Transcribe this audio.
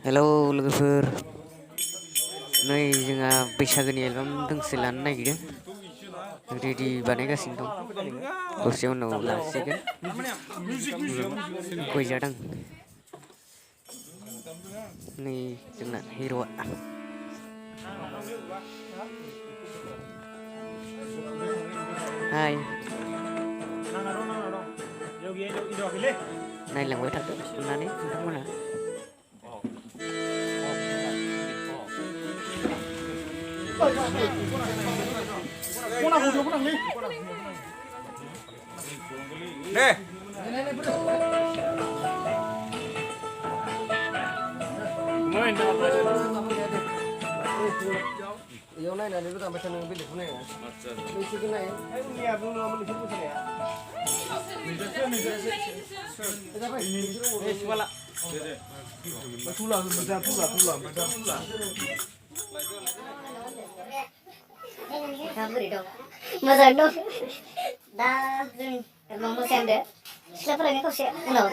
Hello लोगोफोर नै जोंहा बैसागोनि एलबाम दोंसे लानो नागिरदों रेडि बानायगासिनो दं दसे उनाव लासिगोन गय जादों नै जोंना हिर'आ हाय नायलांबाय थादो अननानै नोंथांमोना deh Yêu này là nếu tao mới thân biết được này à? Đây chứ cái này. Ấy nghe vừa nó mình không có này à? Mình sẽ. Cái phải nhìn cái đồ. Đây chú lại. Thu là mình ra thu là. Không beri dong. Masa dong. Dah, emang mau xem đấy. Siapa lagi kau siap? Kenal.